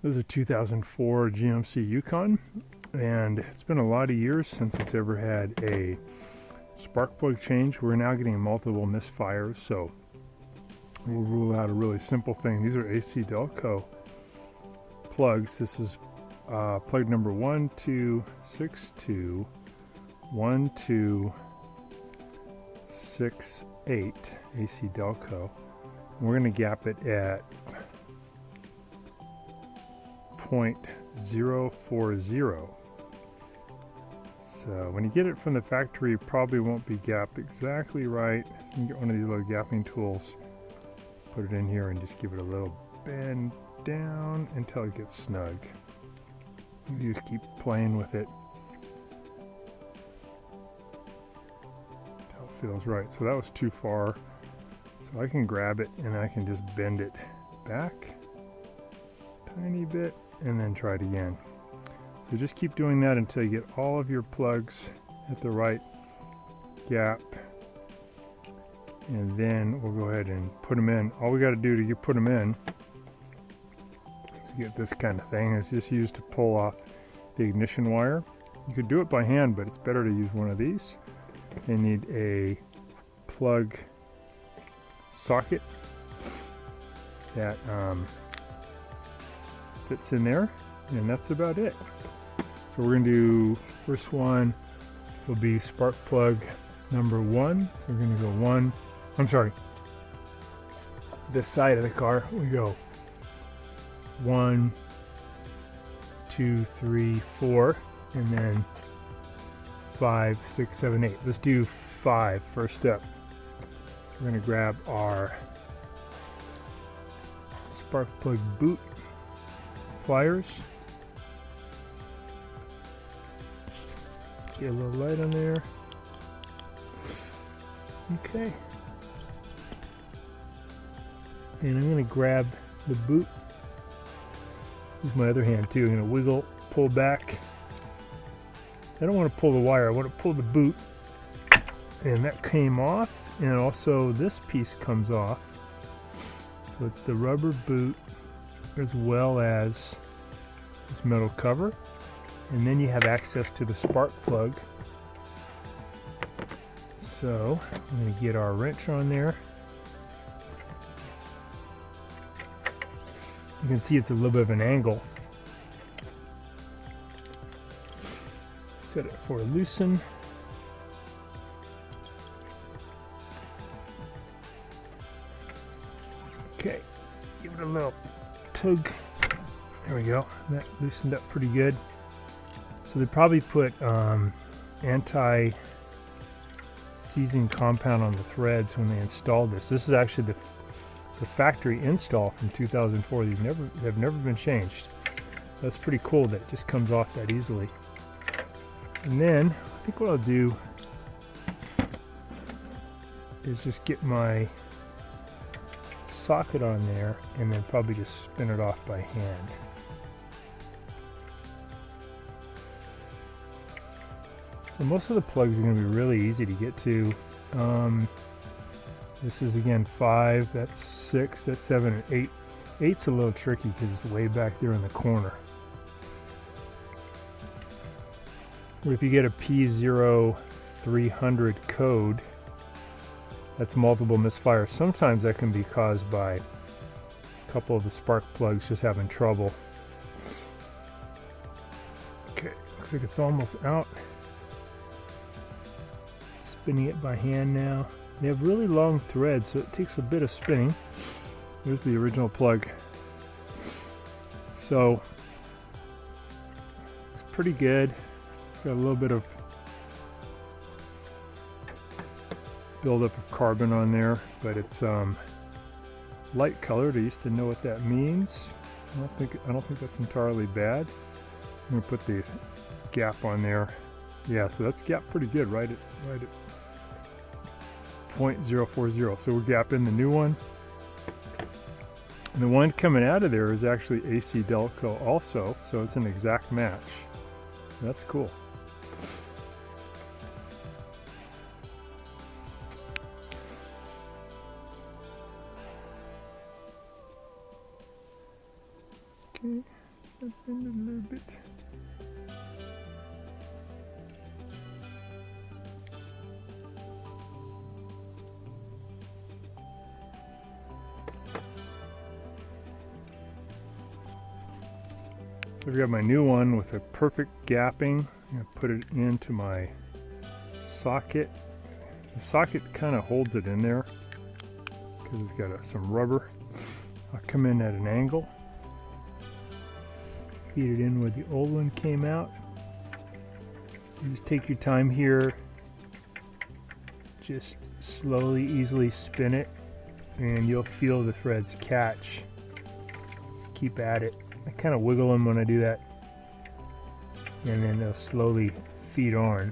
This is a 2004 GMC Yukon, and it's been a lot of years since it's ever had a spark plug change. We're now getting multiple misfires, so we'll rule out a really simple thing. These are AC Delco plugs. This is plug number 12621268 AC Delco. We're going to gap it at 0.040. So when you get it from the factory, it probably won't be gapped exactly right. You can get one of these little gapping tools, put it in here, and just give it a little bend down until it gets snug. You just keep playing with it until it feels right. So that was too far. So I can grab it and I can just bend it back a tiny bit and then try it again. So just keep doing that until you get all of your plugs at the right gap, and then we'll go ahead and put them in. All we got to do to put them in is get this kind of thing. It's just used to pull off the ignition wire. You could do it by hand, but it's better to use one of these. They need a plug socket that fits in there, and that's about it. So we're going to do, first one will be spark plug number 1. So we're going to go this side of the car, we go 1, 2, 3, 4, and then 5, 6, 7, 8. Let's do 5 first step. So we're going to grab our spark plug boot pliers. Get a little light on there. Okay. And I'm going to grab the boot. Use my other hand too. I'm going to wiggle, pull back. I don't want to pull the wire. I want to pull the boot. And that came off. And also this piece comes off. So it's the rubber boot as well as this metal cover. And then you have access to the spark plug. So I'm going to get our wrench on there. You can see it's a little bit of an angle. Set it for loosen. Okay, give it a little tug. There we go. That loosened up pretty good. So they probably put anti-seizing compound on the threads when they installed this. This is actually the factory install from 2004. These have never been changed. That's pretty cool that it just comes off that easily. And then I think what I'll do is just get my socket on there and then probably just spin it off by hand. So most of the plugs are going to be really easy to get to. This is again 5, that's 6, that's 7, and 8. 8's a little tricky because it's way back there in the corner. Or if you get a P0300 code, that's multiple misfires. Sometimes that can be caused by a couple of the spark plugs just having trouble. Okay, looks like it's almost out. Spinning it by hand now. They have really long threads, so it takes a bit of spinning. There's the original plug. So it's pretty good. It's got a little bit of buildup of carbon on there, but it's light colored. I used to know what that means. I don't think that's entirely bad. I'm gonna put the gap on there. Yeah, so that's gapped pretty good, right at 0.040. So we're gapping the new one. And the one coming out of there is actually AC Delco also, so it's an exact match. That's cool. Okay, Bend it a little bit. I've got my new one with a perfect gapping. I'm going to put it into my socket. The socket kind of holds it in there because it's got some rubber. I'll come in at an angle, feed it in where the old one came out. You just take your time here, just slowly, easily spin it, and you'll feel the threads catch. Just keep at it. I kind of wiggle them when I do that, and then they'll slowly feed on.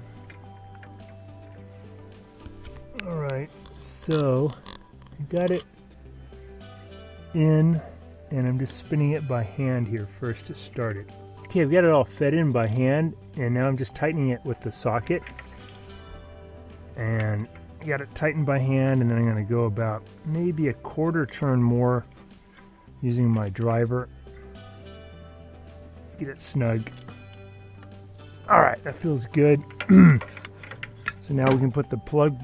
Alright, so I got it in, and I'm just spinning it by hand here first to start it. Okay, I've got it all fed in by hand, and now I'm just tightening it with the socket. And I got it tightened by hand, and then I'm going to go about maybe a quarter turn more using my driver. Get it snug. Alright, that feels good. So now we can put the plug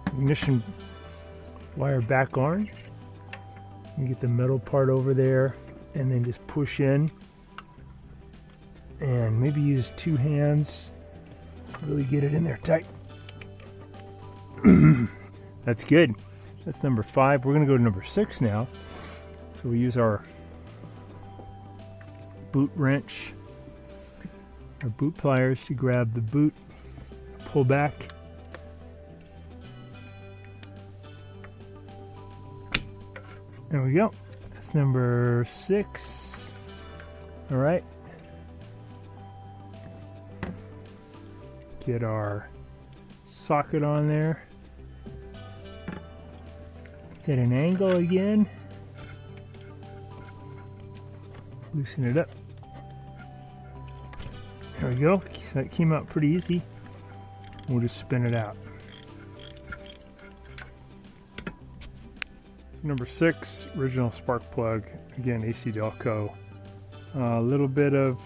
ignition wire back on. You get the metal part over there, and then just push in. And maybe use two hands. Really get it in there tight. That's good. That's number 5. We're going to go to number 6 now. So we use our boot wrench, our boot pliers to grab the boot, pull back. There we go. That's number 6. All right. Get our socket on there. It's at an angle again. Loosen it up. There we go. That came out pretty easy. We'll just spin it out. Number 6, original spark plug. Again, AC Delco. A little bit of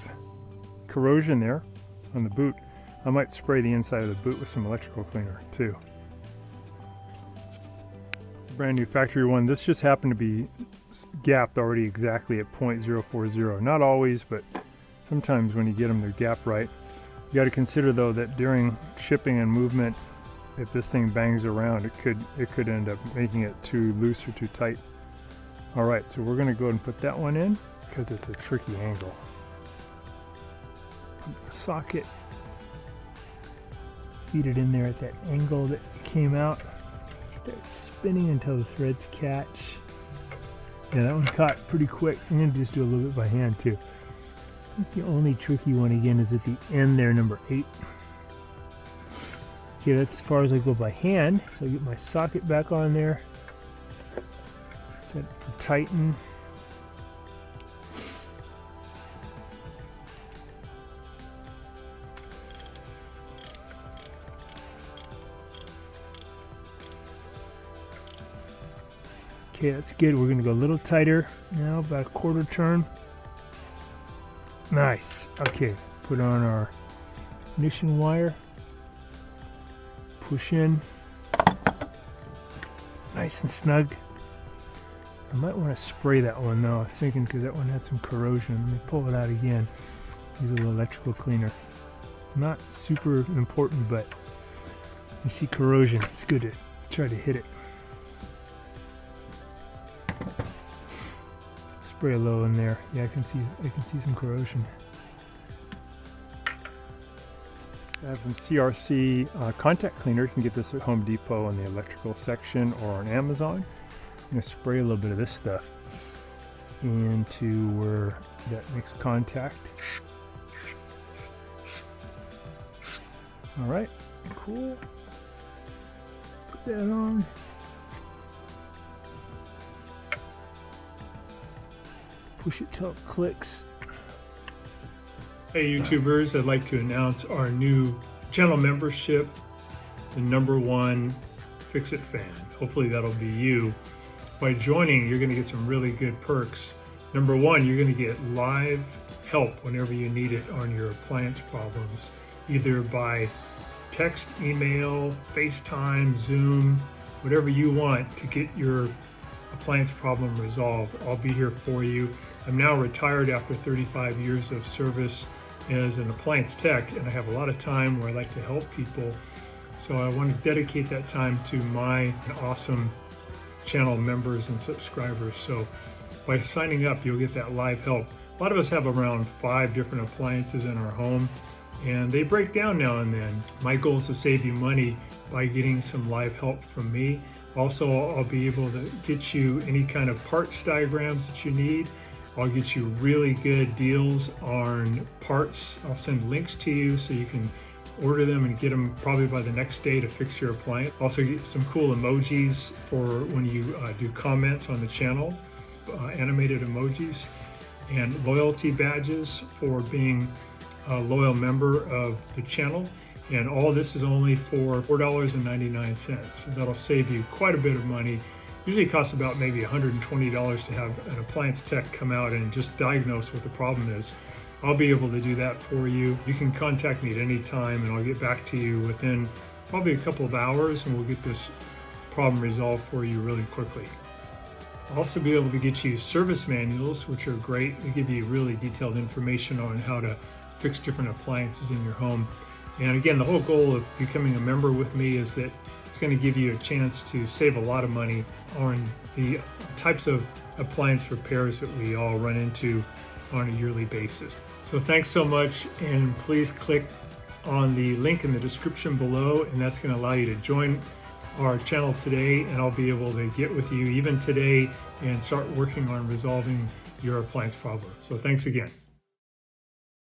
corrosion there on the boot. I might spray the inside of the boot with some electrical cleaner too. It's a brand new factory one. This just happened to be gapped already exactly at 0.040. Not always, but sometimes when you get them, they're gapped right. You got to consider though that during shipping and movement, if this thing bangs around, it could end up making it too loose or too tight. All right, so we're going to go ahead and put that one in because it's a tricky angle. Put the socket, feed it in there at that angle that came out. Start spinning until the threads catch. Yeah, that one caught pretty quick. I'm going to just do a little bit by hand too. I think the only tricky one again is at the end there, number 8. Okay, that's as far as I go by hand. So I get my socket back on there. Set it to tighten. Okay, that's good. We're going to go a little tighter now, about a quarter turn. Nice. Okay, put on our ignition wire. Push in. Nice and snug. I might want to spray that one though. I was thinking because that one had some corrosion. Let me pull it out again. Use a little electrical cleaner. Not super important, but you see corrosion. It's good to try to hit it. Spray a little in there. Yeah, I can see some corrosion. I have some CRC contact cleaner. You can get this at Home Depot in the electrical section or on Amazon. I'm going to spray a little bit of this stuff into where that makes contact. All right, cool. Put that on. Push it till it clicks. Hey YouTubers, I'd like to announce our new channel membership, the #1 Fix-It fan. Hopefully that'll be you. By joining, you're going to get some really good perks. #1, you're going to get live help whenever you need it on your appliance problems, either by text, email, FaceTime, Zoom, whatever you want to get your appliance problem resolved. I'll be here for you. I'm now retired after 35 years of service as an appliance tech, and I have a lot of time where I like to help people. So I want to dedicate that time to my awesome channel members and subscribers. So by signing up, you'll get that live help. A lot of us have around 5 different appliances in our home, and they break down now and then. My goal is to save you money by getting some live help from me. Also, I'll be able to get you any kind of parts diagrams that you need. I'll get you really good deals on parts. I'll send links to you so you can order them and get them probably by the next day to fix your appliance. Also get some cool emojis for when you do comments on the channel, animated emojis, and loyalty badges for being a loyal member of the channel. And all this is only for $4.99. That'll save you quite a bit of money. Usually it costs about maybe $120 to have an appliance tech come out and just diagnose what the problem is. I'll be able to do that for you. You can contact me at any time and I'll get back to you within probably a couple of hours, and we'll get this problem resolved for you really quickly. I'll also be able to get you service manuals, which are great. They give you really detailed information on how to fix different appliances in your home. And again, the whole goal of becoming a member with me is that it's going to give you a chance to save a lot of money on the types of appliance repairs that we all run into on a yearly basis. So thanks so much, and please click on the link in the description below, and that's going to allow you to join our channel today, and I'll be able to get with you even today and start working on resolving your appliance problem. So thanks again.